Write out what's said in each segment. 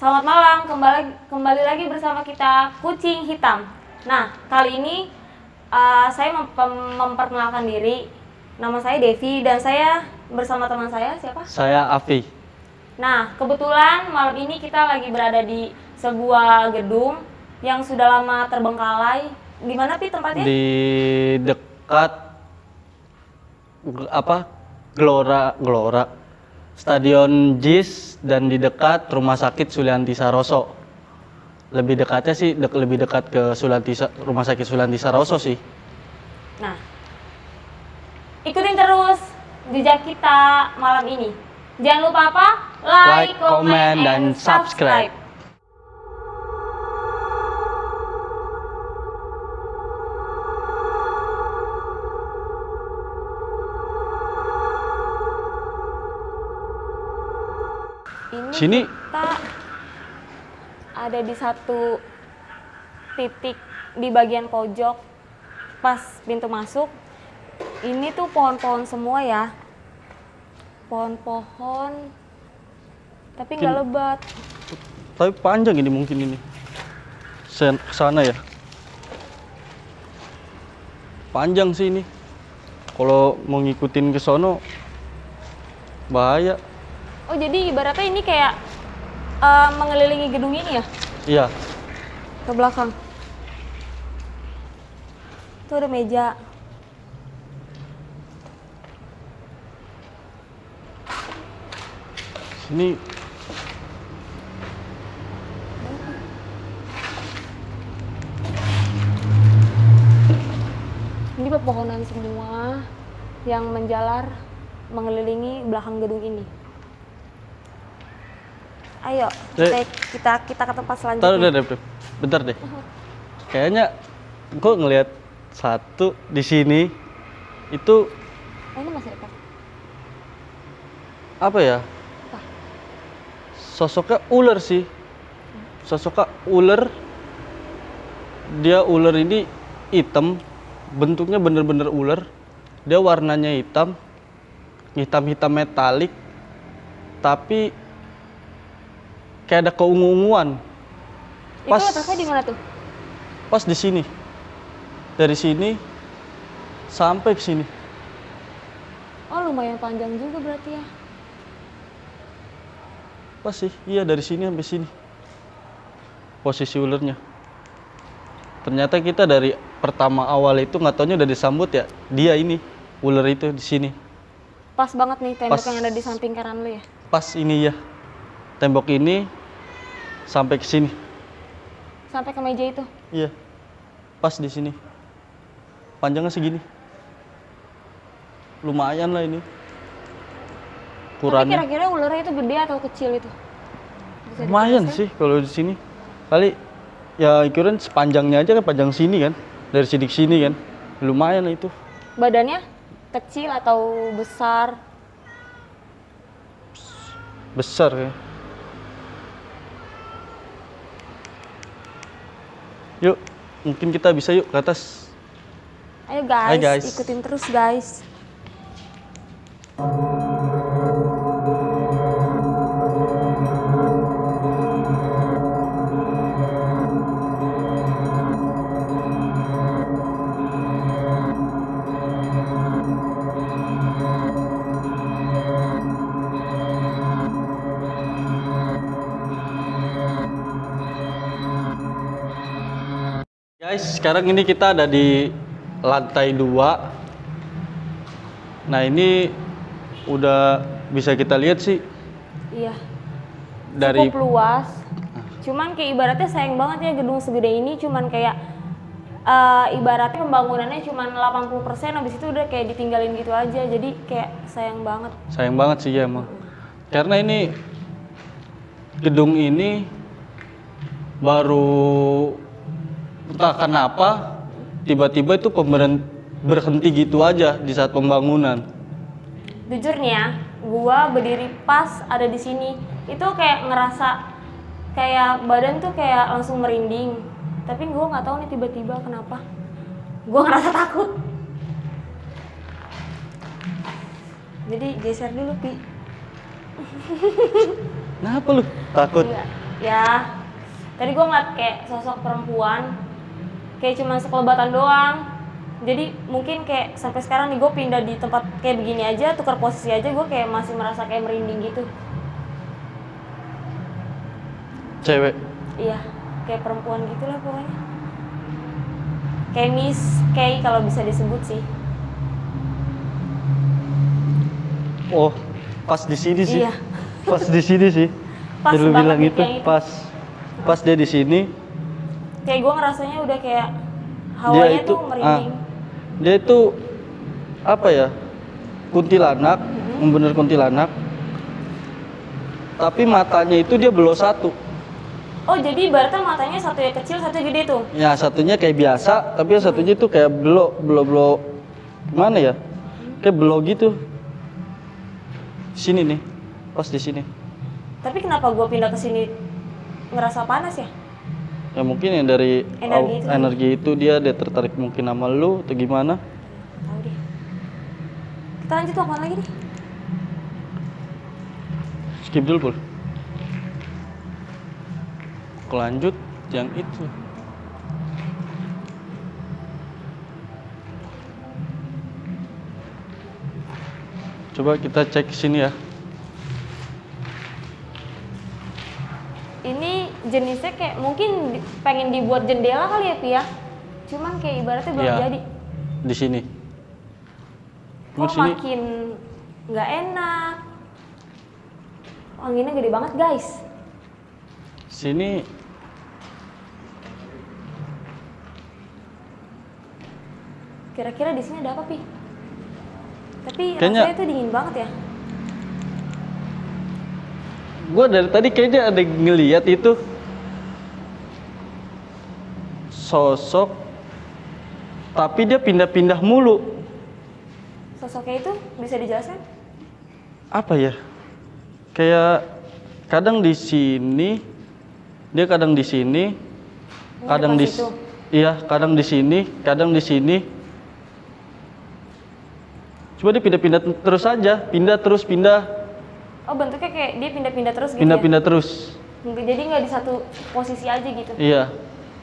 Selamat malam, kembali lagi bersama kita Kucing Hitam. Nah, kali ini saya memperkenalkan diri. Nama saya Devi dan saya bersama teman saya, siapa? Saya Afi. Nah, kebetulan malam ini kita lagi berada di sebuah gedung yang sudah lama terbengkalai. Di mana Pi tempatnya? Di dekat Gelora Stadion JIS dan di dekat Rumah Sakit Sulianti Saroso. Lebih dekatnya sih lebih dekat ke Rumah Sakit Sulianti Saroso sih. Nah, ikutin terus jejak kita malam ini. Jangan lupa apa? Like, comment, dan subscribe. Ini Sini. kita ada di satu titik di bagian pojok pas pintu masuk. Ini tuh pohon-pohon semua ya, pohon-pohon tapi nggak lebat. Tapi panjang ini mungkin ini. Sana ya. Panjang sih ini. Kalau mau ngikutin ke sono bahaya. Oh, jadi ibaratnya ini kayak mengelilingi gedung ini ya? Iya. Ke belakang. Tuh ada meja. Sini. Ini pepohonan semua yang menjalar mengelilingi belakang gedung ini. Ayo, kita ke tempat selanjutnya. Taruh, bentar deh. Kayaknya gue ngelihat satu di sini itu Oh, ini masih dekat. apa ya? Apa? Sosoknya ular sih. Sosoknya ular. Dia ular ini hitam, bentuknya bener-bener ular. Dia warnanya hitam, hitam metalik, tapi kayak ada keungu-unguan. Itu letaknya di mana tuh? Pas di sini. Dari sini sampai ke sini. Oh, lumayan panjang juga berarti ya. Pas sih, iya dari sini sampai sini. Posisi ulernya. Ternyata kita dari pertama awal itu nggak taunya udah disambut ya. Dia ini, ular itu di sini. Pas banget nih tembok Pas. yang ada di samping kanan lu ya. Pas ini ya. Tembok ini sampai ke sini. Sampai ke meja itu. Iya. Pas di sini. Panjangnya segini. Lumayan lah ini. Tapi Ukurannya. kira-kira ularnya itu gede atau kecil itu? Bisa Lumayan dijelaskan? sih kalau di sini. Kali ya ukuran sepanjangnya aja kan panjang sini kan. Dari sini ke sini kan. Lumayan lah itu. Badannya kecil atau besar? Besar ya. Yuk, mungkin kita bisa yuk ke atas. Ayo guys, Hai, guys. ikutin terus guys. Guys, sekarang ini kita ada di lantai 2. Nah, ini udah bisa kita lihat sih Iya, dari cukup luas. Cuman kayak ibaratnya sayang banget ya gedung segede ini cuman kayak ibaratnya pembangunannya cuman 80%, habis itu udah kayak ditinggalin gitu aja. Jadi kayak sayang banget. sayang banget sih ya emang. Karena ini gedung ini baru entah kenapa tiba-tiba itu berhenti gitu aja di saat pembangunan. Jujur nih ya, gua berdiri pas ada di sini itu kayak ngerasa kayak badan tuh kayak langsung merinding. Tapi gua nggak tahu nih tiba-tiba kenapa gua ngerasa takut. Jadi geser dulu, Pi. Kenapa lu? Takut? Enggak. Ya, tadi gue ngeliat kayak sosok perempuan, kayak cuma sekelebatan doang. Jadi mungkin kayak sampai sekarang nih gue pindah di tempat kayak begini aja, tukar posisi aja, gue kayak masih merasa kayak merinding gitu. Cewek. Iya, kayak perempuan gitu lah pokoknya. Kayak Miss Kay kalau bisa disebut sih. Oh, pas di sini sih. Iya. Pas di sini sih. Pas Jadi lu banget bilang nih itu yang itu. pas dia di sini, Kayak gue ngerasanya udah kayak hawanya itu, tuh merinding. dia itu apa ya? Kuntilanak, bener kuntilanak. Tapi matanya itu dia belah satu. Oh jadi ibaratnya matanya satu yang kecil, satu yang gede tuh. Ya satunya kayak biasa, tapi yang satunya itu kayak belo gimana ya? Kayak belo gitu. Sini nih, pas di sini. Tapi kenapa gue pindah ke sini ngerasa panas ya? Ya mungkin yang dari Energi itu. dia tertarik mungkin sama lu atau gimana? Tahu deh. Kita lanjut apa lagi nih? Skip dulu, Pul. Lanjut yang itu. Coba kita cek sini ya. Ini jenisnya kayak mungkin pengen dibuat jendela kali ya, Pi ya? Cuman kayak ibaratnya belum Iya. jadi. Di sini. Kok Sini. makin nggak enak. Anginnya gede banget, guys. Sini. Kira-kira di sini ada apa, Pi? Tapi Kayaknya- rasanya tuh dingin banget ya. Gue dari tadi kayaknya ada ngeliat itu sosok, tapi dia pindah-pindah mulu. Sosoknya itu bisa dijelaskan? Apa ya? Kayak kadang di sini, dia kadang di sini, Ini kadang di depan situ. iya, kadang di sini, kadang di sini. Coba dia pindah-pindah terus aja, pindah terus pindah, Oh bentuknya kayak dia pindah-pindah terus gitu pindah-pindah terus. ya? Jadi nggak di satu posisi aja gitu? Iya,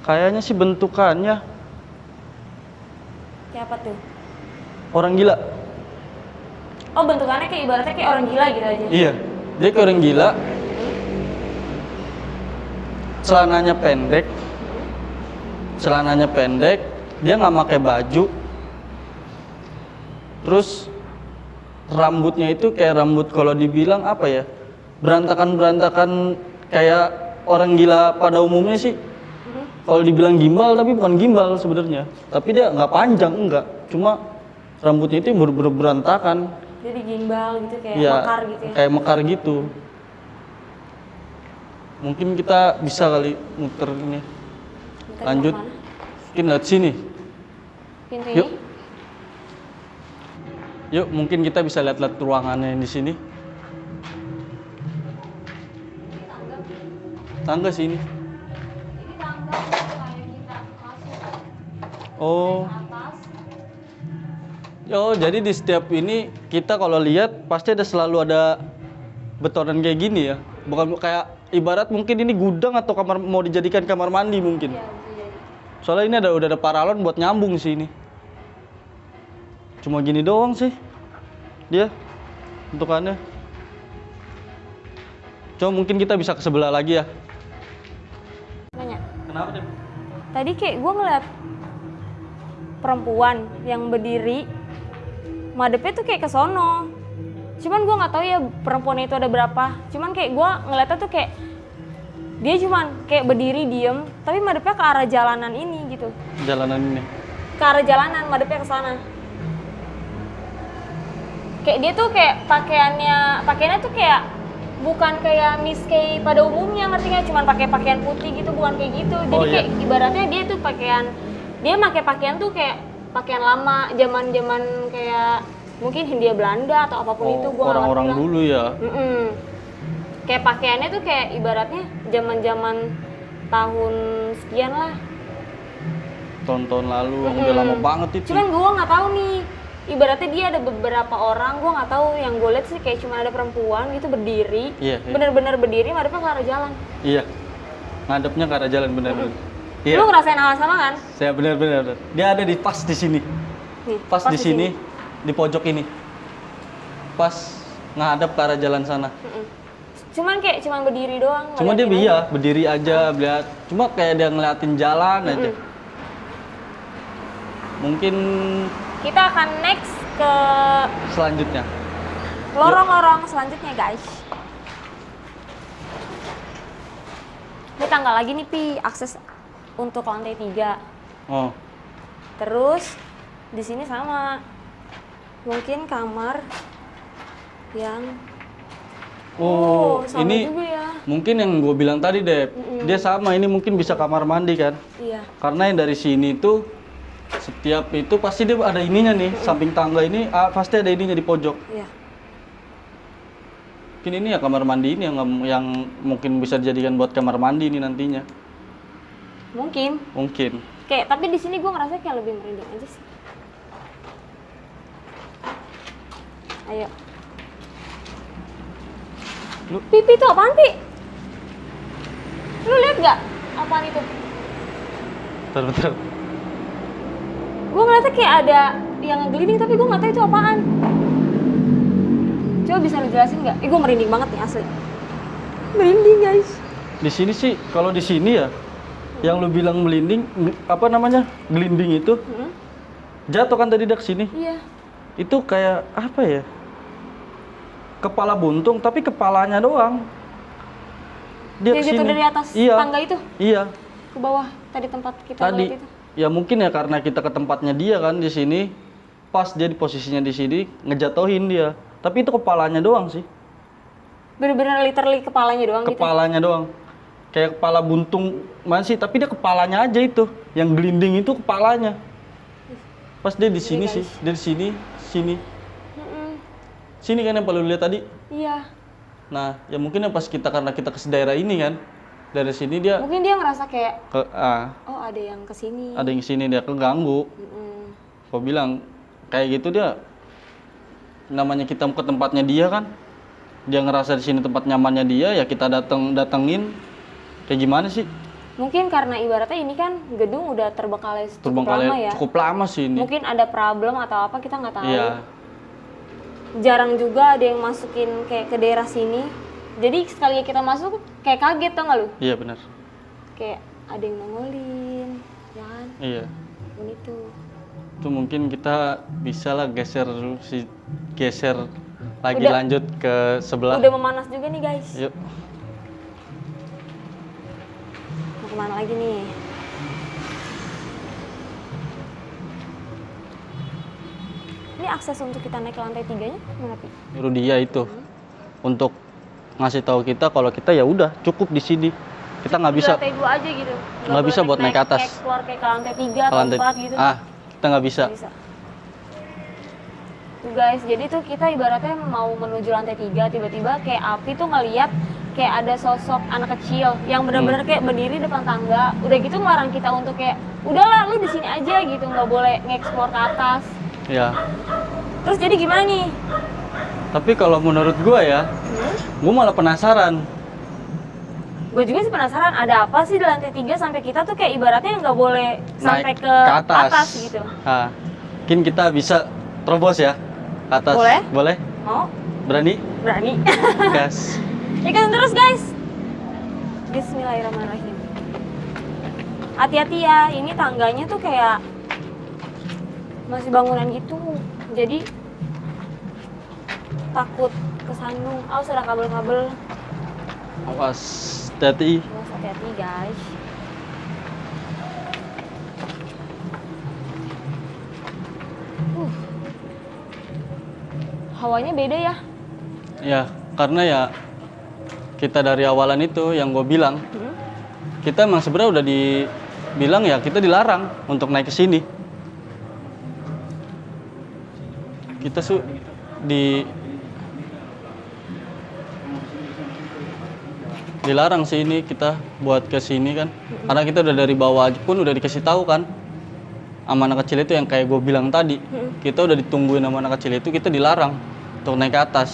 kayaknya sih bentukannya Kayak apa tuh? orang gila. Oh bentukannya kayak ibaratnya kayak orang gila gitu aja? Iya, dia kayak orang gila. Celananya pendek, dia nggak pakai baju. Terus rambutnya itu kayak rambut kalau dibilang apa ya, berantakan kayak orang gila pada umumnya sih. Kalau dibilang gimbal tapi bukan gimbal sebenarnya, tapi dia nggak panjang, enggak, cuma rambutnya itu berantakan. Jadi gimbal gitu kayak Iya, mekar gitu ya? kayak mekar gitu. Mungkin kita bisa kali muter ini. Kita Lanjut. kemana? Mungkin lihat sini. Pintu Yuk. ini? Yuk, mungkin kita bisa lihat-lihat ruangannya di sini. Tangga sini. Ini tangga kayak kita masuk Oh. atas. Oh, jadi di setiap ini kita kalau lihat pasti selalu ada betonan kayak gini ya. Bukan kayak ibarat mungkin ini gudang atau kamar mau dijadikan kamar mandi mungkin. Iya bisa jadi. Soalnya ini udah ada paralon buat nyambung sih ini. Cuma gini doang sih dia bentukannya. Coba mungkin kita bisa ke sebelah lagi ya. Nanya. Kenapa deh? Tadi kayak gue ngeliat perempuan yang berdiri, madepnya tuh kayak ke sono. Cuman gue nggak tahu ya perempuan itu ada berapa. Cuman kayak gue ngeliatnya tuh kayak dia cuman kayak berdiri diem, tapi madepnya ke arah jalanan ini gitu. Jalanan ini. Ke arah jalanan, madepnya ke sana. Kayak dia tuh kayak pakaiannya tuh kayak bukan kayak Miss Kay pada umumnya, ngerti nggak? Cuman pakai pakaian putih gitu, bukan kayak gitu. Jadi Oh, iya. kayak ibaratnya dia tuh dia pakai pakaian tuh kayak pakaian lama, zaman kayak mungkin Hindia Belanda atau apapun itu, gua nggak orang-orang ngerti lah. dulu ya. Kayak pakaiannya tuh kayak ibaratnya zaman tahun sekian lah. Tahun-tahun lalu udah lama banget itu. Cuman gua nggak tahu nih, ibaratnya dia ada beberapa orang, gua nggak tahu, yang gue lihat sih kayak cuma ada perempuan gitu berdiri, Iya, iya. bener-bener berdiri, madepnya ke arah jalan. Iya. ngadepnya ke arah jalan benar-benar. Lu ngerasain hal sama kan? Saya benar-benar. Dia ada di pas di sini. Nih, Pas di sini, di pojok ini. Pas ngadep ke arah jalan sana. Cuman berdiri doang. Cuma dia ngeliatin aja. berdiri aja, lihat. Cuma kayak dia ngeliatin jalan aja. Mungkin Kita akan next ke selanjutnya. lorong-lorong selanjutnya, guys. Ini tangga lagi nih, Pi, akses untuk lantai 3. Oh, Terus di sini sama. Mungkin kamar yang sama ini juga ya. mungkin yang gue bilang tadi deh. Dia sama, ini mungkin bisa kamar mandi kan? Iya. Karena yang dari sini tuh setiap itu pasti dia ada ininya nih, samping tangga ini pasti ada ininya di pojok. Iya. Mungkin ini ya kamar mandi ini yang mungkin bisa dijadikan buat kamar mandi ini nantinya. Mungkin. Mungkin. Kayak tapi di sini gue ngerasa kayak lebih merinding aja sih. Ayo. Pipi itu apaan, Pi? Lu lihat gak apaan itu? Bentar. Gue ngerasa kayak ada yang ngegelinding tapi gue nggak tahu itu apaan. Coba bisa lu jelasin nggak? Gue merinding banget nih asli. Merinding, guys. Di sini sih, kalau di sini ya, yang lu bilang melinding, apa namanya, gelinding itu, jatuh kan tadi ke sini. Iya. Itu kayak apa ya? Kepala buntung, tapi kepalanya doang. Dia Yang jatuh kesini. dari atas Iya. tangga itu Iya. ke bawah tadi tempat kita Tadi. ngeliat itu. Ya mungkin ya karena kita ke tempatnya dia kan di sini, pas dia di posisinya di sini ngejatohin dia. Tapi itu kepalanya doang sih. Bener-bener literally kepalanya doang gitu. Kepalanya doang. Kayak kepala buntung masih, tapi dia kepalanya aja itu. Yang gelinding itu kepalanya. Pas dia di sini sih, dia di sini, sini. Sini kan yang perlu lihat tadi. Iya. Nah, ya mungkin ya pas karena kita ke daerah ini kan. Dari sini dia Mungkin dia ngerasa kayak oh ada yang kesini. ada yang sini dia keganggu. Kau bilang kayak gitu dia, namanya kita ke tempatnya dia kan, dia ngerasa di sini tempat nyamannya dia, ya kita datengin. Kayak gimana sih? Mungkin karena ibaratnya ini kan gedung udah terbengkalai cukup lama ya. Cukup lama sih ini. Mungkin ada problem atau apa kita nggak tahu. Iya. Jarang juga ada yang masukin kayak ke daerah sini. Jadi sekali kita masuk kayak kaget, tau nggak lu? Iya benar. Kayak ada yang nongolin, ya kan? Iya. Itu. Itu mungkin kita bisa lah geser lagi Udah. lanjut ke sebelah. Udah memanas juga nih, guys. Yuk. Mau kemana lagi nih? Ini akses untuk kita naik ke lantai 3-nya mana, Pi? Nyuruh dia itu untuk ngasih tahu kita kalau kita ya udah cukup di sini. Kita nggak bisa. Di lantai 2 aja gitu. Nggak bisa buat naik ke atas. Kayak keluar kayak ke lantai 3 Ke atau lantai 4 gitu. kita nggak bisa. Nggak bisa. Tuh guys, jadi tuh kita ibaratnya mau menuju lantai 3, tiba-tiba kayak Api tuh ngeliat kayak ada sosok anak kecil yang benar-benar kayak berdiri depan tangga. Udah gitu ngelarang kita untuk kayak, udahlah lu di sini aja gitu, nggak boleh nge-explore ke atas. Ya. Terus jadi gimana nih? Tapi kalau menurut gua ya, gua malah penasaran. Gue juga sih penasaran ada apa sih di lantai 3 sampai kita tuh kayak ibaratnya nggak boleh sampai Naik ke atas gitu. Nah, mungkin kita bisa terobos ya ke atas. Boleh? Boleh? Mau? Berani? Berani. Gas. Ikutin terus guys. Bismillahirrahmanirrahim. Hati-hati ya, ini tangganya tuh kayak masih bangunan gitu. Jadi takut kesandung. Awas ada kabel-kabel. Awas, hati-hati. Awas, hati-hati guys. Hawanya beda ya. Ya, karena ya kita dari awalan itu yang gue bilang, kita emang sebenarnya udah dibilang ya kita dilarang untuk naik ke sini. Kita dilarang sih ini kita buat ke sini kan, karena kita udah dari bawah aja pun udah dikasih tahu kan sama anak kecil itu yang kayak gue bilang tadi, kita udah ditungguin sama anak kecil itu, kita dilarang untuk naik ke atas.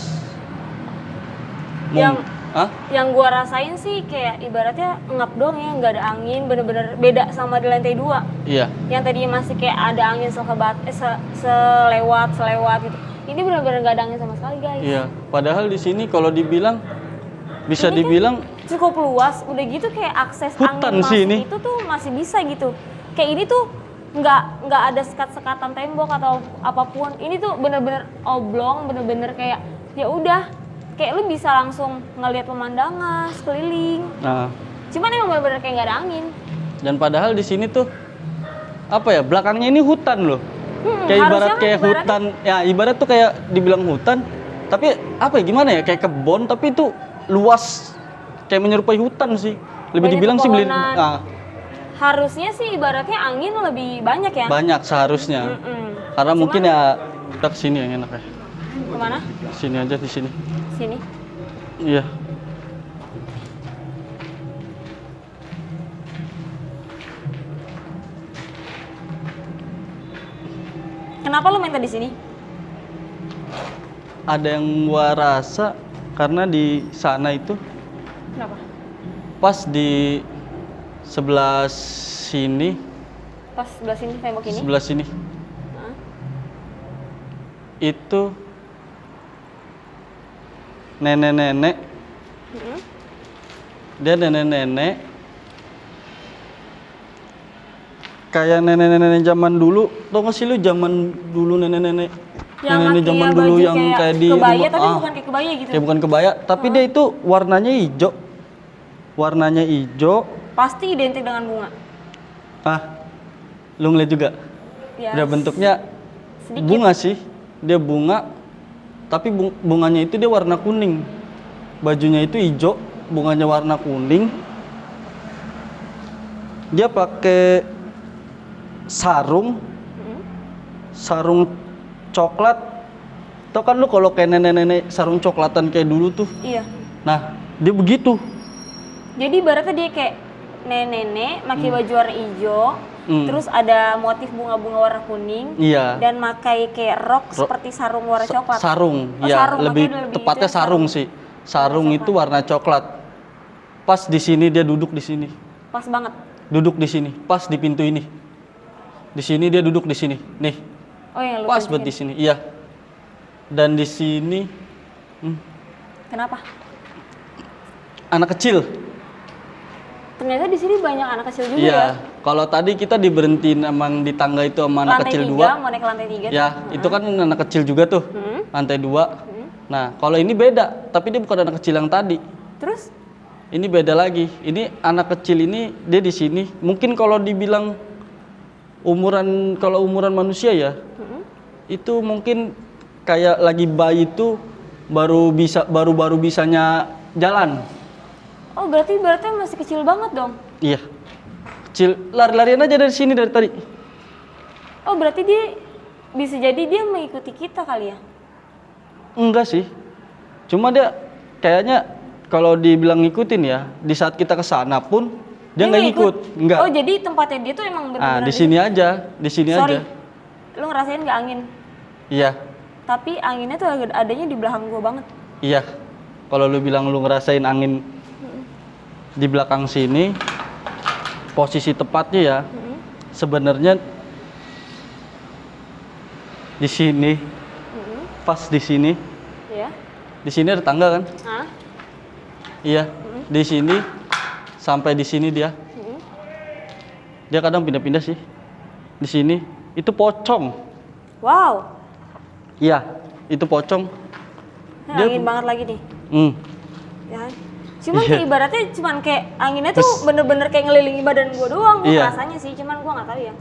Hah? Yang gua rasain sih kayak ibaratnya ngap dong ya, nggak ada angin, bener-bener beda sama di lantai 2. Iya. Yang tadinya masih kayak ada angin selewat gitu. Ini bener-bener nggak ada angin sama sekali guys. Iya. Padahal di sini kalau dibilang bisa Ini kan dibilang cukup luas, udah gitu kayak akses hutan angin sih masuk ini. itu tuh masih bisa gitu. Kayak ini tuh nggak ada sekat-sekatan tembok atau apapun. Ini tuh bener-bener oblong, bener-bener kayak ya udah, kayak lu bisa langsung ngelihat pemandangan sekeliling. Nah, Cuman emang bener-bener kayak nggak ada angin. dan padahal di sini tuh apa ya, belakangnya ini hutan loh. Kayak harusnya ibarat kan kayak hutan, ya ibarat tuh kayak dibilang hutan, tapi apa ya, gimana ya, kayak kebon tapi itu luas, kayak menyerupai hutan sih. Lebih Banyak dibilang sih pepohonan. Harusnya sih ibaratnya angin lebih banyak ya. banyak seharusnya. Karena Cuman- mungkin ya kita kesini yang enak ya. Kemana? Sini aja, di sini. Sini. Iya. Kenapa lu minta di sini? Ada yang gua rasa karena di sana itu Kenapa? pas di sebelah sini, Pas sebelah sini tembok ini. sebelah sini Hah? itu nenek-nenek, Mm-mm. dia nenek-nenek kayak nenek-nenek zaman dulu. Tau gak sih lu zaman dulu nenek-nenek nenek pakai zaman baju dulu yang kayak di kebaya, rumah, tapi bukan kayak kebaya gitu. kayak bukan kebaya, tapi dia itu warnanya hijau. Warnanya hijau. Pasti identik dengan bunga. Ah, lu ngeliat juga? Ya. Dia bentuknya Sedikit. bunga sih. Dia bunga, tapi bunganya itu dia warna kuning. Bajunya itu hijau, bunganya warna kuning. Dia pakai sarung, Mm-mm. sarung coklat. Tau kan lu kalau kayak nenek-nenek sarung coklatan kayak dulu tuh. Iya. Nah, dia begitu. Jadi ibaratnya dia kayak nenek-nenek pakai baju warna hijau, Hmm. terus ada motif bunga-bunga warna kuning, Iya. dan pakai kayak rok seperti sarung warna coklat. Sarung, Oh, ya, sarung, lebih makanya lebih tepatnya itu ya, sarung sih. Sarung Warna itu warna coklat. Pas di sini dia duduk di sini. Pas banget. Duduk di sini, pas di pintu ini. Di sini dia duduk di sini. Nih, Oh yang lu pas tunjukin. buat di sini. Iya. Dan di sini Kenapa? anak kecil. Ternyata di sini banyak anak kecil juga ya. Iya. Kalau tadi kita diberhentiin emang di tangga itu sama anak Lantai kecil 3, 2. mau naik ke lantai 3. Ya, itu kan anak kecil juga tuh. Lantai 2. Nah, kalau ini beda, tapi dia bukan anak kecil yang tadi. Terus? Ini beda lagi. Ini anak kecil ini dia di sini. Mungkin kalau dibilang kalau umuran manusia ya, itu mungkin kayak lagi bayi itu baru bisanya jalan. Oh berarti masih kecil banget dong. Iya. Kecil, lari-larian aja dari sini dari tadi. Oh berarti dia bisa jadi dia mengikuti kita kali ya? Enggak sih. Cuma dia kayaknya kalau dibilang ngikutin ya, di saat kita ke sana pun dia nggak ngikut. Enggak. Oh jadi tempatnya dia tuh emang benar-benar. Di sini aja, di sini Sorry, aja. lu ngerasain nggak angin? Iya. Tapi anginnya tuh adanya di belakang gua banget. Iya. Kalau lu bilang lu ngerasain angin di belakang sini, posisi tepatnya ya, sebenarnya di sini, pas di sini, Iya. di sini ada tangga kan? Hah? Iya. Di sini sampai di sini dia. Dia kadang pindah-pindah sih. Di sini itu pocong. Wow. Iya, itu pocong. Nah, Dia- angin banget lagi nih. Ya. Cuman Iya. kayak ibaratnya cuman kayak anginnya tuh bener-bener kayak ngelilingi badan gua doang. Gua Iya. rasanya sih, cuman gua nggak tahu ya.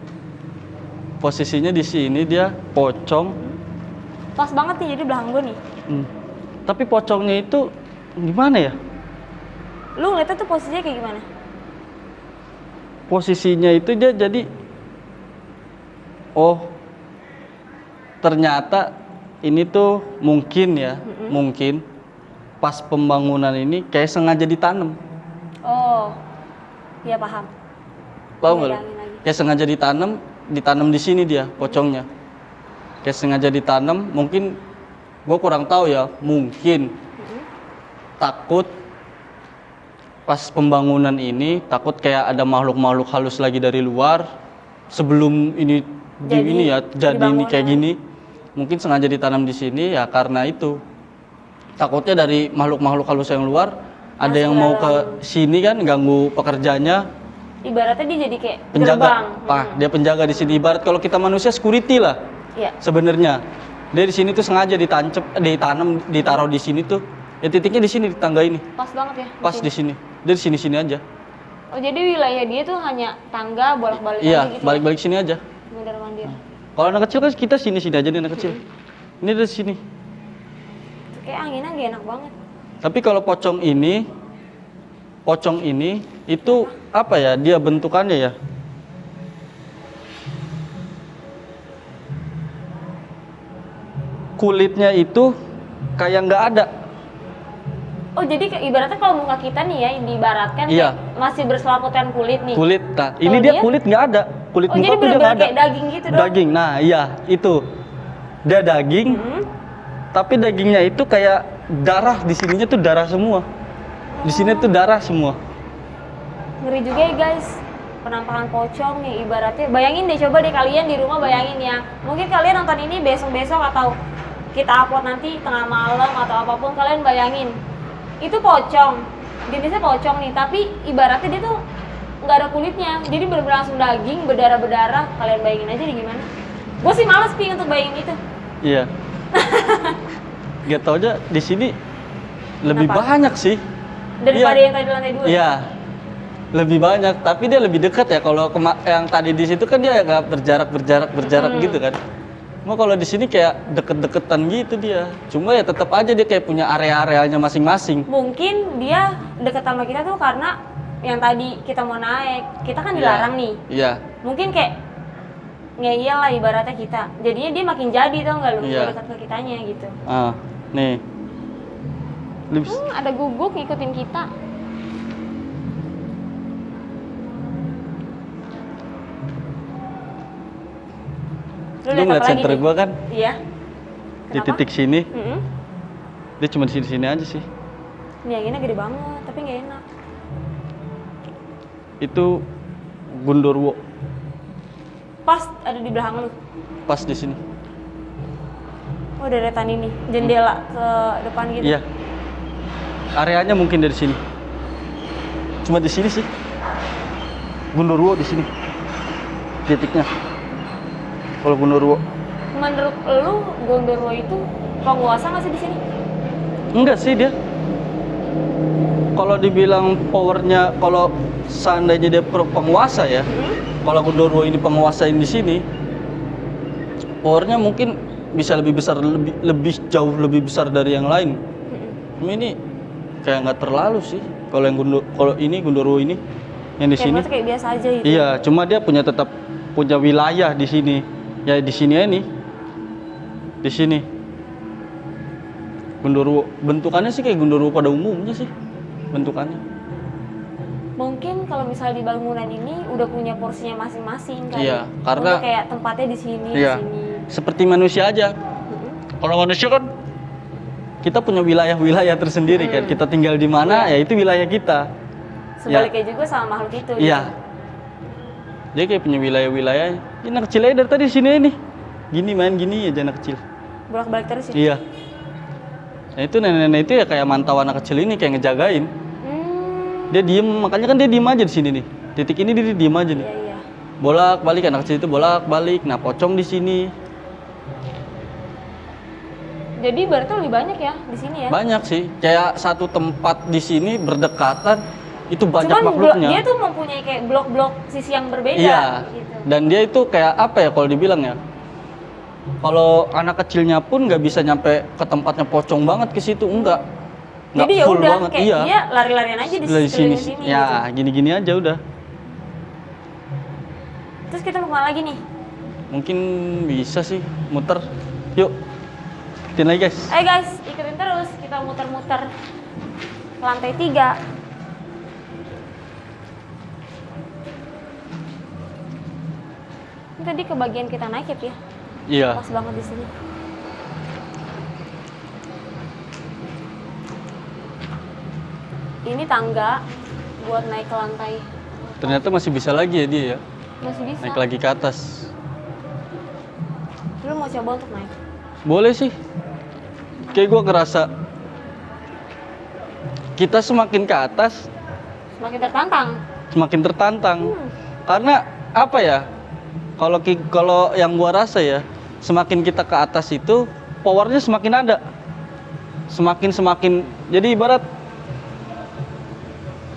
Posisinya di sini dia pocong. Pas banget nih jadi belakang gua nih. Tapi pocongnya itu gimana ya? Lu ngeliatnya tuh posisinya kayak gimana? Posisinya itu dia jadi, oh ternyata ini tuh mungkin ya, mungkin pas pembangunan ini kayak sengaja ditanam. Oh. Iya paham. Tahu Iya, nggak lu? ada angin lagi. Kayak sengaja ditanam di sini dia pocongnya. Kayak sengaja ditanam, mungkin gua kurang tahu ya, mungkin takut pas pembangunan ini takut kayak ada makhluk-makhluk halus lagi dari luar sebelum ini jadi ini kayak gini. Mungkin sengaja ditanam di sini ya karena itu. Takutnya dari makhluk-makhluk halus yang luar ada yang mau ke sini kan ganggu pekerjanya. Ibaratnya dia jadi kayak Penjaga. gerbang. Dia penjaga di sini. Ibarat kalau kita manusia security lah. Iya. Sebenarnya. Dia di sini tuh sengaja ditanam, ditaruh di sini tuh. Ya titiknya di sini di tangga ini. Pas banget ya. Pas di sini. Dia di sini-sini aja. Oh jadi wilayah dia tuh hanya tangga bolak-balik Iya, aja gitu. balik-balik sini aja. Mondar-mandir. Kalau anak kecil kan kita sini-sini aja nih anak kecil. Ini dari sini. Kayak anginnya gak enak banget. Tapi kalau pocong ini itu apa ya? Dia bentukannya ya. Kulitnya itu kayak nggak ada. Oh jadi ibaratnya kalau muka kita nih ya diibaratkan Iya. kayak masih berselaputan kulit nih. Kulit. Nah, ini Kalau dia dia? kulit nggak ada. Kulit Oh muka jadi tuh dia bener-bener nggak ada. kayak daging gitu dong. Daging. Nah, iya itu. Dia daging, tapi dagingnya itu kayak darah di sininya tuh darah semua. Di sini tuh darah semua. Ngeri juga ya guys. Penampakan pocong nih ibaratnya. Bayangin deh, coba deh kalian di rumah bayangin ya. Mungkin kalian nonton ini besok-besok atau kita upload nanti tengah malam atau apapun, kalian bayangin. Itu pocong. Jenisnya pocong nih, tapi ibaratnya dia tuh nggak ada kulitnya. Jadi bener-bener langsung daging, berdarah-berdarah. Kalian bayangin aja deh gimana. Gue sih males Pi untuk bayangin itu. Iya. Gak tau aja di sini lebih Kenapa? banyak sih. Daripada Iya. yang tadi di lantai 2. Iya. Lebih banyak, tapi dia lebih dekat ya. Kalau yang tadi di situ kan dia nggak berjarak gitu kan. Cuma kalau di sini kayak deket-deketan gitu dia. Cuma ya tetap aja dia kayak punya area-areanya masing-masing. Mungkin dia deket sama kita tuh karena yang tadi kita mau naik, kita kan Iya. dilarang nih. Iya. Mungkin kayak ngeyel lah ibaratnya kita. Jadinya dia makin jadi tau nggak lu, Iya. dekat ke kitanya gitu. Ah, nih. Lebih Ada guguk ngikutin kita. lu lihat ngeliat apa lagi center nih? gua kan Iya. di Kenapa? titik sini, Mm-mm. dia cuma di sini-sini aja sih. Ini anginnya gede banget, tapi nggak enak. Itu Gundurwo Pas ada di belakang lu. pas di sini. Oh deretan ini, jendela ke depan gitu. Iya. Areanya mungkin dari sini. Cuma di sini sih. Gundurwo di sini. Titiknya. Kalau Gundurwo. Menurut lu Gondorwo itu penguasa nggak sih di sini? Enggak sih dia. Kalau dibilang powernya, kalau seandainya dia penguasa ya, kalau Gundurwo ini penguasain di sini, powernya mungkin bisa lebih besar, lebih jauh lebih besar dari yang lain. Cuma ini kayak nggak terlalu sih. Kalau yang kalau ini Gundurwo ini yang di sini. Kayak biasa aja gitu. Iya, cuma dia tetap punya wilayah di sini. Ya di sini ya nih. Di sini. Gundurwo bentukannya sih kayak Gundurwo pada umumnya sih. Bentukannya. Mungkin kalau misalnya di bangunan ini udah punya porsinya masing-masing kan. Iya, karena- untuk kayak tempatnya di sini, Iya. di sini. Seperti manusia aja. Kalau manusia kan kita punya wilayah-wilayah tersendiri kan. Kita tinggal di mana ya itu wilayah kita. Sebaliknya juga sama makhluk itu. Iya. Dia kayak punya wilayah-wilayah. Ini anak kecil aja dari tadi sini nih. Gini main gini aja anak kecil. Bolak-balik terus ya. Iya. Nah itu nenek-nenek itu ya kayak mantau anak kecil ini kayak ngejagain. Dia diem, makanya kan dia diem aja di sini nih. Titik ini dia diem aja nih. Iya, iya. Bolak-balik anak kecil itu bolak-balik. Nah pocong di sini Jadi berarti lebih banyak ya di sini ya. banyak sih. Kayak satu tempat di sini berdekatan itu banyak Cuman makhluknya. dia tuh mempunyai kayak blok-blok sisi yang berbeda Iya. gitu. Dan dia itu kayak apa ya kalau dibilang ya? Kalau anak kecilnya pun nggak bisa nyampe ke tempatnya pocong banget ke situ, enggak. Nggak Jadi ya full udah banget. kayak Iya. dia lari-larian aja di Dari sekeliling sini. sini. Ya, gitu. gini-gini aja udah. Terus kita mau kemana lagi nih? Mungkin bisa sih muter. Yuk. Ikutin lagi guys. Ayo guys, ikutin terus kita muter-muter ke lantai 3. Ini tadi ke bagian kita naik ya, Pi? Iya. Pas banget di sini. Ini tangga buat naik ke lantai. Ternyata masih bisa lagi ya dia ya, Masih bisa. naik lagi ke atas. Lu mau coba untuk naik? Boleh sih. Kayak gue ngerasa kita semakin ke atas, Semakin tertantang. semakin tertantang. Karena apa ya? Kalau yang gua rasa ya, semakin kita ke atas itu powernya semakin ada. Semakin jadi ibarat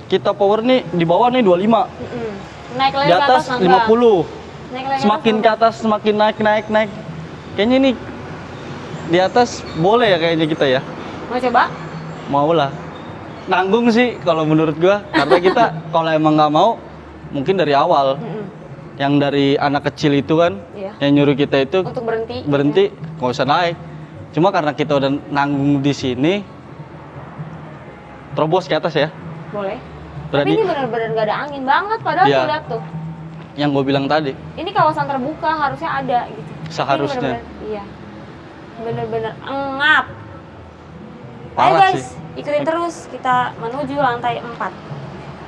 kita power nih di bawah nih 25. Naik lagi Di ke atas atas enggak? 50. Naik lagi Semakin ke atas semakin naik. Kayaknya ini di atas boleh ya kayaknya kita ya. Mau coba? Mau lah. Nanggung sih kalau menurut gua, karena kita kalau emang nggak mau mungkin dari awal. Yang dari anak kecil itu kan, Iya. yang nyuruh kita itu Untuk berhenti. nggak usah naik. Cuma karena kita udah nanggung di sini, terobos ke atas ya. Boleh. Berarti- Tapi ini benar-benar nggak ada angin banget, padahal Iya. tuh lihat tuh. Yang gue bilang tadi, Ini kawasan terbuka, harusnya ada gitu. Seharusnya. Ini bener-bener- iya. Bener-bener engap. Ayo Parah guys, sih. ikutin terus. Kita menuju lantai 4.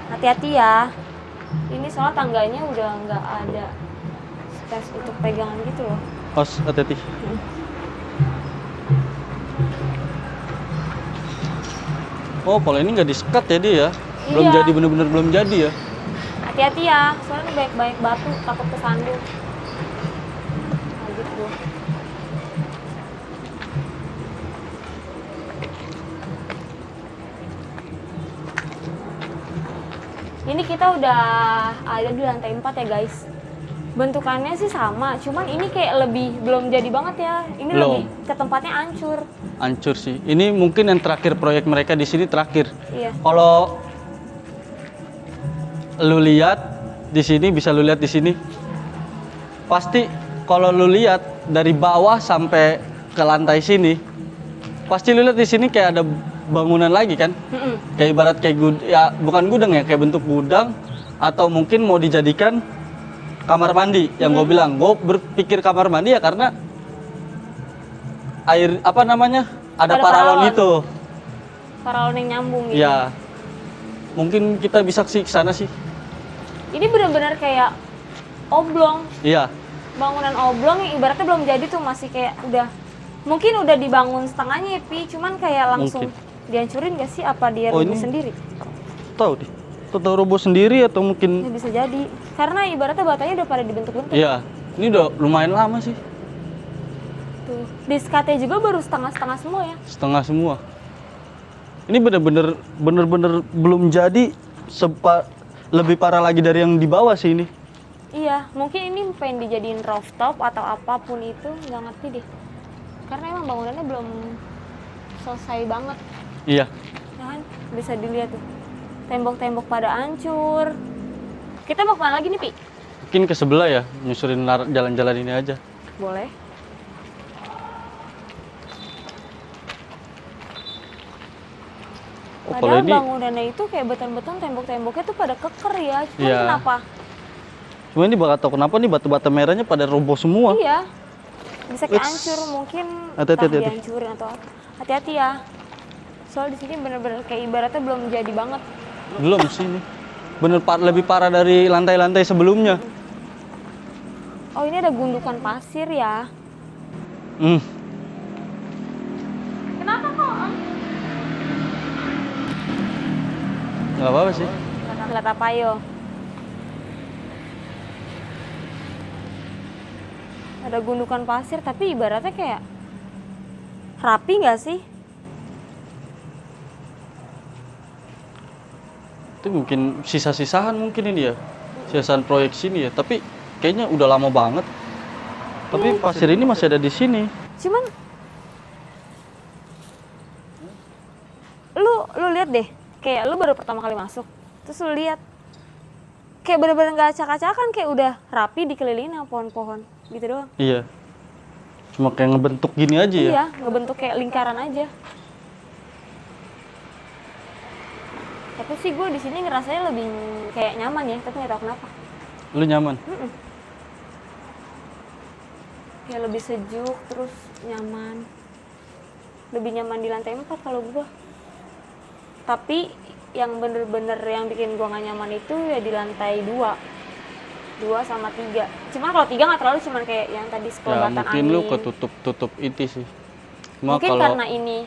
Hati-hati ya. Ini soal tangganya udah nggak ada space untuk pegangan gitu loh. Os, hati-hati. Oh, kalau ini nggak disekat ya dia ya? Belum Iya. jadi, bener-bener belum jadi ya? Hati-hati ya, soalnya baik-baik batu, takut kesandung. Nah, gitu. Ini kita udah ada di lantai 4 ya guys. Bentukannya sih sama, cuman ini kayak lebih belum jadi banget ya. Ini Belum. lebih ke tempatnya hancur. Hancur sih. Ini mungkin yang terakhir proyek mereka di sini terakhir. Iya. Kalau lu lihat di sini, bisa lu lihat di sini. Pasti kalau lu lihat dari bawah sampai ke lantai sini, pasti lu lihat di sini kayak ada bangunan lagi kan? Kayak ibarat kayak ya bukan gudang ya, kayak bentuk gudang atau mungkin mau dijadikan kamar mandi. Yang gue bilang, gue berpikir kamar mandi ya karena air apa namanya? Ada Ada paralon paralon. itu. Paralon yang nyambung gitu. Ya. Mungkin kita bisa ke sana sih. Ini benar-benar kayak oblong. Iya. Bangunan oblong yang ibaratnya belum jadi tuh, masih kayak mungkin udah dibangun setengahnya ya, Pi, cuman kayak langsung Mungkin. dihancurin gak sih, apa dia Oh, rubuh ini- sendiri? Tahu deh. Atau roboh sendiri atau Ya, mungkin bisa jadi karena ibaratnya batanya udah pada dibentuk-bentuk. iya. Ini udah lumayan lama sih. Tuh, diskatnya juga baru setengah-setengah semua ya. Setengah semua. Ini bener-bener belum jadi, lebih parah lagi dari yang di bawah sih ini. Iya, mungkin ini pengen dijadiin rooftop atau apapun itu, nggak ngerti deh, karena emang bangunannya belum selesai banget. Iya. Ya kan, bisa dilihat tuh, tembok-tembok pada hancur. Kita mau kemana lagi nih, Pi? Mungkin ke sebelah ya, nyusurin jalan-jalan ini aja. Boleh. Oh, kalau Padahal ini bangunannya itu kayak beton-beton, tembok-temboknya tuh pada keker ya. Cuman Iya. kenapa? cuma ini bakal tahu kenapa nih batu-bata merahnya pada roboh semua. Iya. Bisa kayak Uts. hancur, mungkin Hati-hati, entah hati-hati. dihancurin atau apa. Hati-hati ya. Soal di sini bener-bener kayak ibaratnya belum jadi banget. Belum sih ini. Lebih parah dari lantai-lantai sebelumnya. Oh, ini ada gundukan pasir ya. Hmm. Kenapa kok? Nggak apa-apa sih. Lihat apa yo? Ada gundukan pasir, tapi ibaratnya kayak rapi nggak sih? Itu mungkin sisa-sisahan mungkin ini ya. Sisaan proyek sini ya, tapi kayaknya udah lama banget. Tapi pasir ini masih ada di sini. Cuman lu lihat deh, kayak lu baru pertama kali masuk, terus lu lihat kayak bener-bener nggak acak-acakan, kayak udah rapi dikelilingin sama pohon-pohon gitu doang. Iya. Cuma kayak ngebentuk gini aja ya. Iya, ngebentuk kayak lingkaran aja. Tapi sih gue di sini ngerasanya lebih kayak nyaman ya, tapi nggak tahu kenapa. Lu nyaman? Kayak lebih sejuk, terus nyaman. Lebih nyaman di lantai 4 kalau gue. Tapi yang bener-bener yang bikin gua nggak nyaman itu ya di lantai 2 sama 3. Cuman kalau 3 nggak terlalu, cuman kayak yang tadi Ya sekelebatan mungkin angin. lu ketutup itu sih. Cuma Mungkin kalau karena ini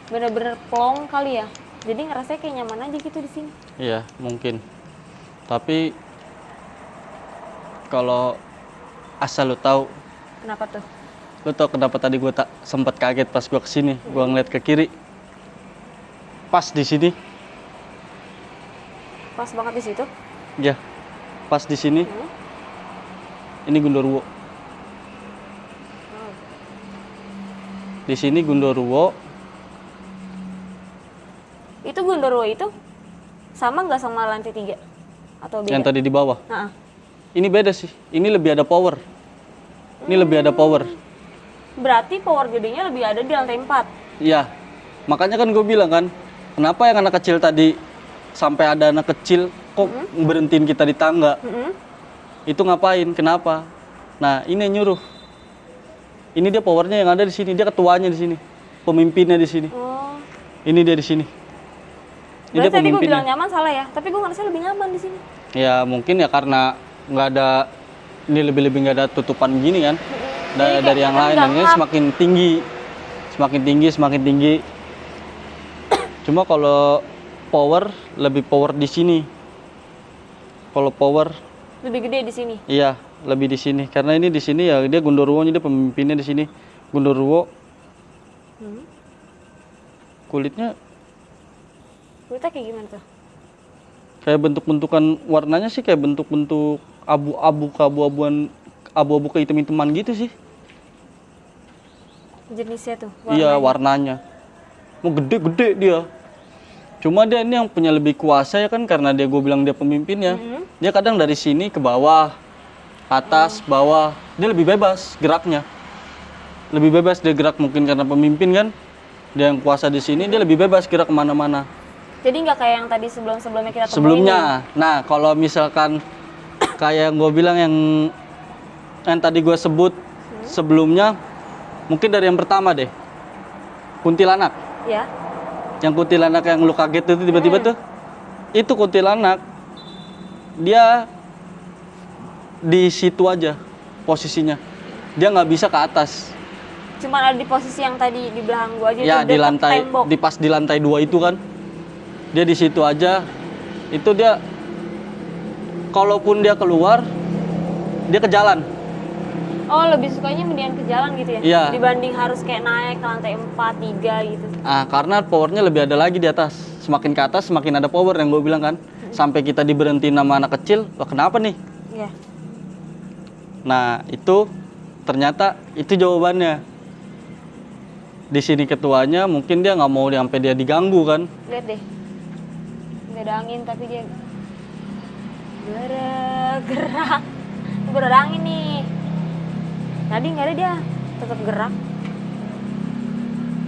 bener-bener plong kali ya. Jadi ngerasanya kayak nyaman aja gitu di sini. iya mungkin. Tapi kalau asal lu tahu, Kenapa tuh? lu tau kenapa tadi gue tak sempat kaget pas gue kesini, gue ngeliat ke kiri, pas di sini, Pas banget di situ. ya, pas di sini, Hmm. ini Gundurwo. Di sini Gundurwo, Itu Gundurwo itu sama nggak sama lantai 3? Atau beda? yang tadi di bawah. Nah, Ini beda sih, ini lebih ada power. Ini lebih ada power. berarti power gedenya lebih ada di lantai 4. Iya, makanya kan gue bilang kan, kenapa yang anak kecil tadi sampai ada anak kecil kok berhentiin kita di tangga? Itu ngapain? Kenapa? Nah, ini yang nyuruh. Ini dia powernya yang ada di sini, dia ketuanya di sini, pemimpinnya di sini. Oh. Ini dia di sini. Ini dia Berarti tadi gue pemimpinnya. bilang nyaman salah ya, tapi gue ngerasa lebih nyaman di sini. Ya mungkin ya karena nggak ada, ini lebih-lebih nggak ada tutupan gini kan, Jadi dari kayak yang lain, dan ini gelap. semakin tinggi, semakin tinggi, semakin tinggi. Cuma kalau power, lebih power di sini. Kalau power, Lebih gede di sini. iya lebih di sini. Karena ini di sini ya dia Gundurwo, dia pemimpinnya di sini. Gundurwo kulitnya Kulitnya kayak gimana tuh? kayak bentuk-bentukan warnanya sih kayak bentuk-bentuk abu-abu keabu-abuan, abu-abu kehitam-hitaman gitu sih. Jenisnya tuh. Iya warnanya. Mau gede-gede dia. Cuma dia ini yang punya lebih kuasa ya kan, karena dia gue bilang dia pemimpinnya. Dia kadang dari sini ke bawah, atas, bawah. Dia lebih bebas geraknya. Lebih bebas dia gerak, mungkin karena pemimpin kan. Dia yang kuasa di sini, dia lebih bebas gerak kemana-mana. Jadi nggak kayak yang tadi sebelum-sebelumnya kita temuin. Sebelumnya, nah kalau misalkan kayak yang gue bilang yang tadi gue sebut sebelumnya, mungkin dari yang pertama deh, kuntilanak. Ya. Yang kuntilanak yang lu kaget itu tiba-tiba tuh, itu kuntilanak. Dia di situ aja posisinya, dia nggak bisa ke atas. Cuman ada di posisi yang tadi di belakang gua aja. Ya tuh di deket lantai, tembok. pas di lantai 2 itu kan, dia di situ aja. Itu dia, kalaupun dia keluar, dia ke jalan. Oh, lebih sukanya mendingan ke jalan gitu ya? Iya. Dibanding harus kayak naik ke lantai 4, 3 gitu. Ah, karena powernya lebih ada lagi di atas. Semakin ke atas, semakin ada power yang gue bilang kan. Sampai kita diberhentiin sama anak kecil, wah kenapa nih? Iya. Nah, itu ternyata itu jawabannya. Di sini ketuanya, mungkin dia nggak mau sampai dia diganggu kan. Lihat deh. Nggak ada angin tapi dia gerak. Baru ada angin nih. Tadi nggak ada, dia tetap gerak.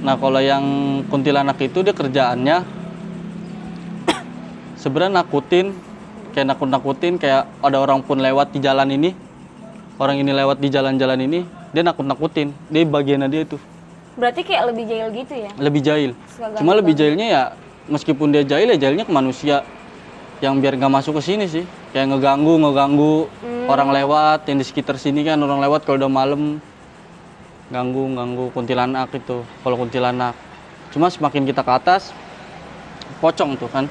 Nah, kalau yang kuntilanak itu dia kerjaannya sebenarnya nakutin, kayak nakut-nakutin, kayak ada orang pun lewat di jalan ini, orang ini lewat di jalan-jalan ini, dia nakut-nakutin. Dia bagiannya dia itu. Berarti kayak lebih jahil gitu ya? Lebih jahil. Suka Cuma ganggu lebih jahilnya ya, meskipun dia jahil ya jahilnya ke manusia yang biar nggak masuk ke sini sih. Kayak ngeganggu orang lewat yang di sekitar sini kan, orang lewat kalau udah malam ganggu kuntilanak itu. Kalau kuntilanak. Cuma semakin kita ke atas, pocong tuh kan.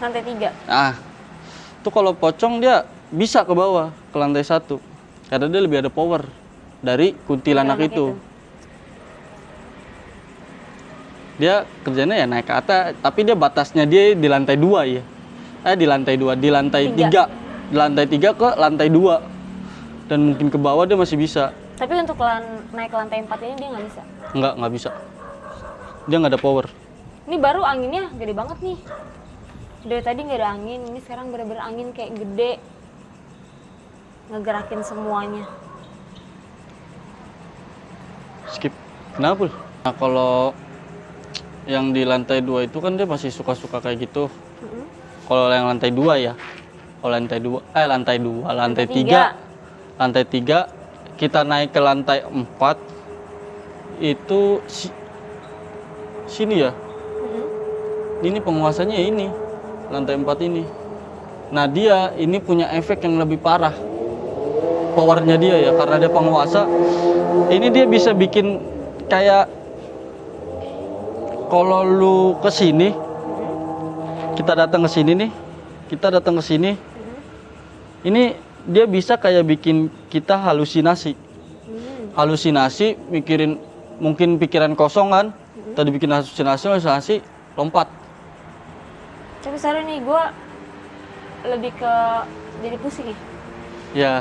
Lantai 3. Nah, tuh kalau pocong dia bisa ke bawah, ke lantai 1. Karena dia lebih ada power dari kuntilanak itu. Dia kerjanya ya naik ke atas, tapi dia batasnya dia di lantai 2 ya. Di lantai 2, di lantai 3. Di lantai 3 ke lantai 2. Dan mungkin ke bawah dia masih bisa. Tapi untuk naik ke lantai 4 ini dia nggak bisa. Nggak bisa. Dia nggak ada power. Ini baru anginnya gede banget nih. Dari tadi nggak ada angin, ini sekarang bener-bener angin kayak gede. Ngegerakin semuanya. Skip. Kenapa? Nah, kalau yang di lantai 2 itu kan dia masih suka-suka kayak gitu. Kalau yang lantai 2 ya. Kalau lantai 2, lantai 3. Lantai 3 kita naik ke lantai 4 itu sini ya. Ini penguasanya ini. lantai 4 ini. Nah dia ini punya efek yang lebih parah. Powernya dia ya, karena dia penguasa. Ini dia bisa bikin kayak kalau lu ke sini, kita datang ke sini nih, kita datang ke sini. Ini dia bisa kayak bikin kita halusinasi. Halusinasi, mikirin mungkin pikiran kosong kan. Tadi bikin halusinasi, lompat. Tapi sekarang nih gue lebih ke jadi pusing ya. Ya,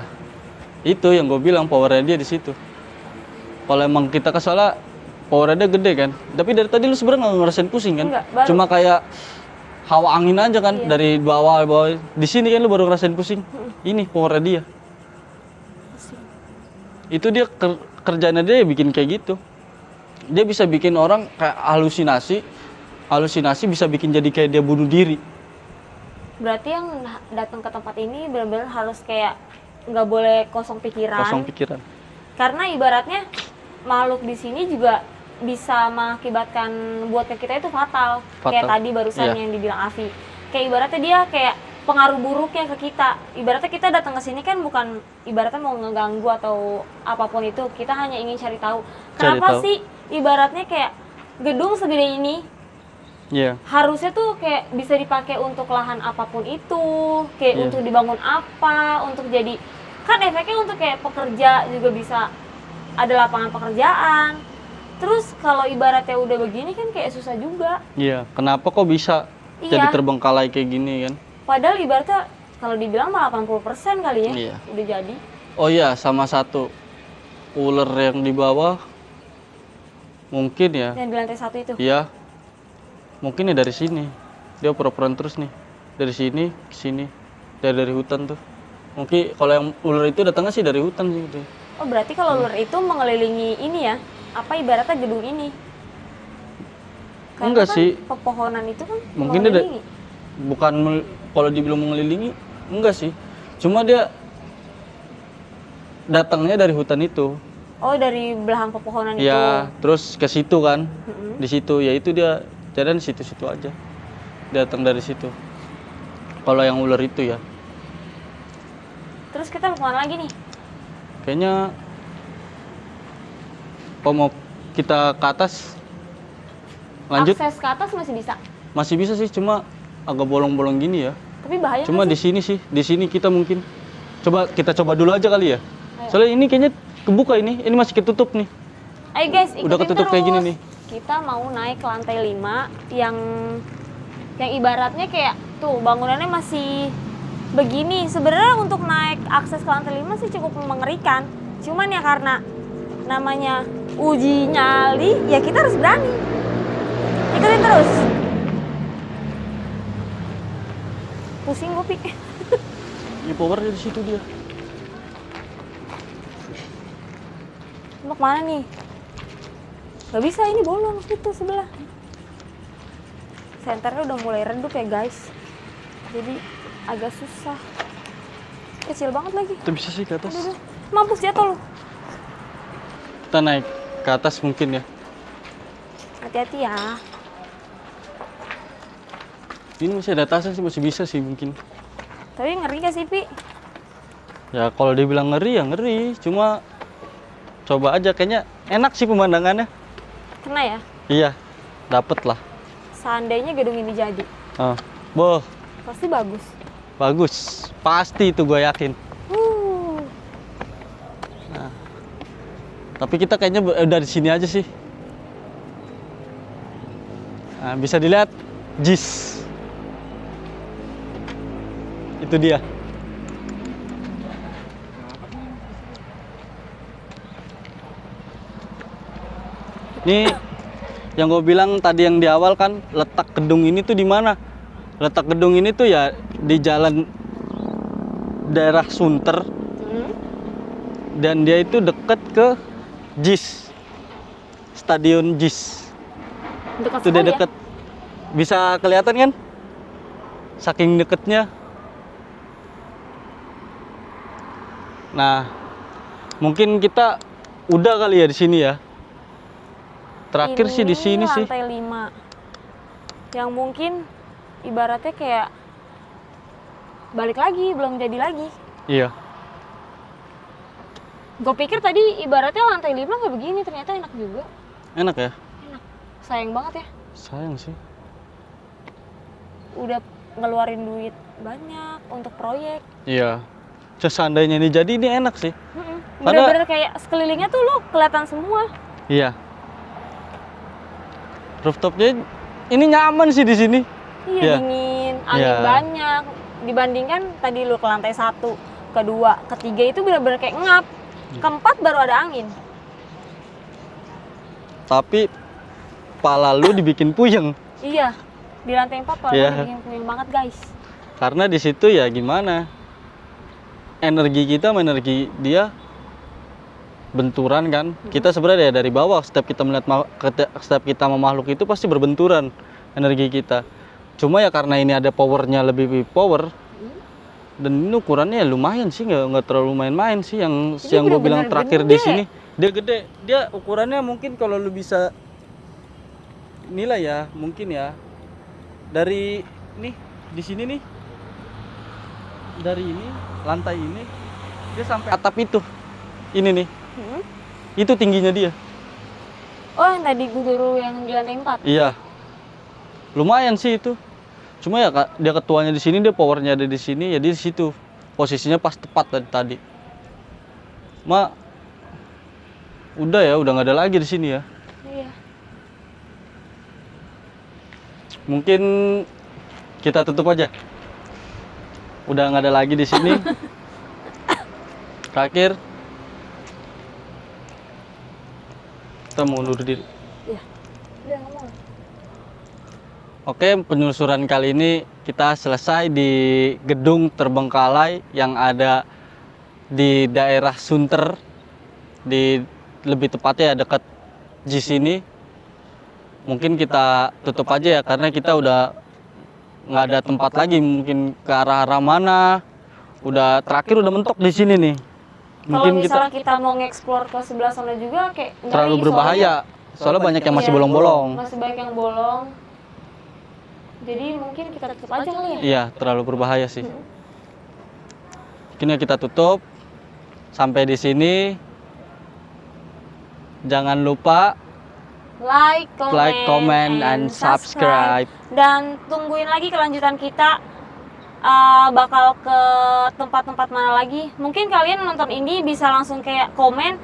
itu yang gue bilang powernya dia di situ. Kalau emang kita kesalah, powernya dia gede kan. Tapi dari tadi lu sebenarnya nggak ngerasain pusing kan? Enggak, baru. Cuma kayak hawa angin aja kan Iya. dari bawah. Di sini kan lu baru ngerasain pusing. Ini powernya dia. Itu dia kerjanya dia bikin kayak gitu. Dia bisa bikin orang kayak halusinasi bisa bikin jadi kayak dia bunuh diri. Berarti yang datang ke tempat ini benar-benar harus kayak nggak boleh kosong pikiran. Kosong pikiran. Karena ibaratnya makhluk di sini juga bisa mengakibatkan buat ke kita itu fatal. Kayak tadi barusan Iya. yang dibilang Avi. Kayak ibaratnya dia kayak pengaruh buruknya ke kita. Ibaratnya kita datang ke sini kan bukan ibaratnya mau ngeganggu atau apapun itu. Kita hanya ingin cari tahu. Kenapa tahu. sih ibaratnya kayak gedung segede ini Iya. harusnya tuh kayak bisa dipakai untuk lahan apapun itu, kayak Iya. untuk dibangun apa, untuk jadi kan efeknya untuk kayak pekerja juga bisa ada lapangan pekerjaan. Terus kalau ibaratnya udah begini kan kayak susah juga. Iya. Kenapa kok bisa Iya. jadi terbengkalai kayak gini kan? Padahal ibaratnya kalau dibilang mah 80% kali ya Iya. udah jadi. Oh iya, sama satu ular yang di bawah mungkin ya. Yang di lantai 1 itu. Iya. Mungkin ya dari sini. Dia pura-pura terus nih. Dari sini ke sini. Dari hutan tuh. Mungkin kalau yang ular itu datangnya sih dari hutan sih gitu. Oh berarti kalau ular itu mengelilingi ini ya? Apa ibaratnya gedung ini? Karena Enggak kan sih. pepohonan itu kan Mungkin dia mengelilingi. Bukan kalau dibilang mengelilingi, enggak sih. Cuma dia datangnya dari hutan itu. Oh dari belahan pepohonan itu. Ya, terus ke situ kan. Mm-mm. Di situ ya itu dia jalan di situ-situ aja. Datang dari situ. Kalau yang ular itu ya. Terus kita mau kemana lagi nih? Kayaknya kalau mau kita ke atas lanjut Akses ke atas masih bisa. masih bisa sih, cuma agak bolong-bolong gini ya. Tapi bahaya Cuma nggak di sih? sini sih, di sini kita mungkin kita coba dulu aja kali ya. Ayo. Soalnya ini kayaknya kebuka ini masih ketutup nih. Ayo guys, ikutin Udah ketutup kayak gini terus. nih. Kita mau naik ke lantai 5 yang ibaratnya kayak tuh bangunannya masih begini. Sebenarnya untuk naik akses ke lantai 5 sih cukup mengerikan. Cuman ya karena namanya uji nyali, ya kita harus berani. Ikutin terus. Pusing gue, Pi. Ini powernya di situ dia. Mau kemana nih? Gak bisa, ini bolong situ sebelah. Senternya udah mulai redup ya guys. Jadi agak susah. Kecil banget lagi. Kita bisa sih ke atas. Aduh, mampus jatuh lu. Kita naik ke atas mungkin ya. Hati-hati ya. Ini masih ada atasnya sih, masih bisa sih mungkin. Tapi ngeri gak sih, Pi? Ya kalau dibilang ngeri ya ngeri, cuma coba aja, kayaknya enak sih pemandangannya. Kena ya? Iya, dapet lah. Seandainya gedung ini jadi. Boh, Pasti bagus. bagus. Pasti itu gue yakin. Tapi kita kayaknya udah di sini aja sih. Nah, bisa dilihat JIS. Itu dia. Ini yang gue bilang tadi yang di awal kan, letak gedung ini tuh di mana? Letak gedung ini tuh ya di jalan daerah Sunter, dan dia itu deket ke JIS, Stadion JIS. Dekat Itu dia sekali deket. Bisa kelihatan kan? Saking deketnya. Nah, mungkin kita udah kali ya di sini ya. Terakhir sih di sini sih. Lantai 5. Yang mungkin ibaratnya kayak balik lagi, belum jadi lagi. Iya. Gue pikir tadi ibaratnya lantai 5 kayak begini, ternyata enak juga. Enak ya? Enak. Sayang banget ya. Sayang sih. Udah ngeluarin duit banyak untuk proyek. Iya. Seandainya ini jadi ini enak sih. Karena- Bener-bener kayak sekelilingnya tuh lu kelihatan semua. Iya. Rooftopnya ini nyaman sih di sini. Iya, Iya. dingin, angin Iya. banyak. Dibandingkan tadi lu ke lantai 1, kedua, ketiga itu bener-bener kayak ngap. Keempat baru ada angin. Tapi kepala lu dibikin puyeng. Iya, di lantai 4 kalau Iya. bikin puyeng banget guys. Karena di situ ya gimana? Energi kita sama energi dia benturan kan. Kita sebenarnya dari bawah setiap kita melihat setiap kita sama makhluk itu pasti berbenturan energi kita. Cuma ya karena ini ada powernya lebih power dan ini ukurannya ya lumayan sih, nggak terlalu main-main sih yang Ini gue bilang bener-bener terakhir gede. di sini. Dia gede, dia ukurannya mungkin kalau lu bisa nilai ya mungkin ya dari nih di sini nih, dari ini lantai ini dia sampai atap itu ini nih, itu tingginya dia. Oh, yang tadi guru yang di lantai 4. Iya, lumayan sih itu. Cuma ya dia ketuanya di sini, dia powernya ada di sini, ya di situ posisinya pas tepat tadi. Udah ya, udah nggak ada lagi di sini ya. Iya. Mungkin kita tutup aja. Udah nggak ada lagi di sini. Terakhir, kita mau undur diri. Iya. Udah ngomong. Oke, penelusuran kali ini kita selesai di gedung terbengkalai yang ada di daerah Sunter, lebih tepatnya dekat di sini. Mungkin kita tutup aja ya karena kita udah nggak ada tempat lagi, mungkin ke arah mana. Terakhir udah mentok di sini nih. Kalau Mungkin misalnya kita mau nge-explore ke sebelah sana juga kayak ngeri, terlalu berbahaya. Soalnya banyak yang masih Iya, bolong-bolong. Masih banyak yang bolong. Jadi mungkin kita tutup aja kali ya. Iya, terlalu berbahaya sih. Mungkin ya kita tutup. Sampai di sini. Jangan lupa Like, comment, and subscribe. Dan tungguin lagi kelanjutan kita. Bakal ke tempat-tempat mana lagi. Mungkin kalian nonton ini bisa langsung kayak komen.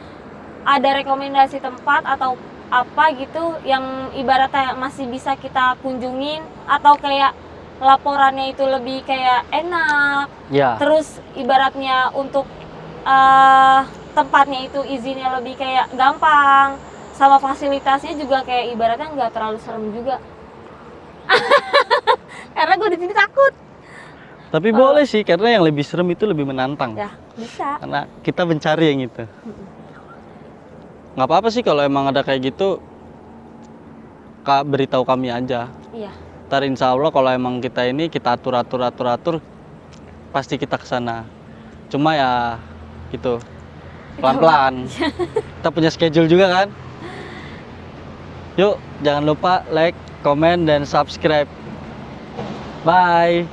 Ada rekomendasi tempat atau apa gitu yang ibaratnya masih bisa kita kunjungin atau kayak laporannya itu lebih kayak enak. Ya. Terus ibaratnya untuk tempatnya itu izinnya lebih kayak gampang, sama fasilitasnya juga kayak ibaratnya nggak terlalu serem juga. Karena gue di sini takut. Tapi boleh sih karena yang lebih serem itu lebih menantang. Ya bisa. Karena kita mencari yang itu. Nggak apa-apa sih kalau emang ada kayak gitu, beritahu kami aja. Iya. Ntar insya Allah kalau emang kita ini kita atur, pasti kita kesana. Cuma ya gitu, pelan-pelan. Kita punya schedule juga kan. Yuk, jangan lupa like, comment, dan subscribe. Bye.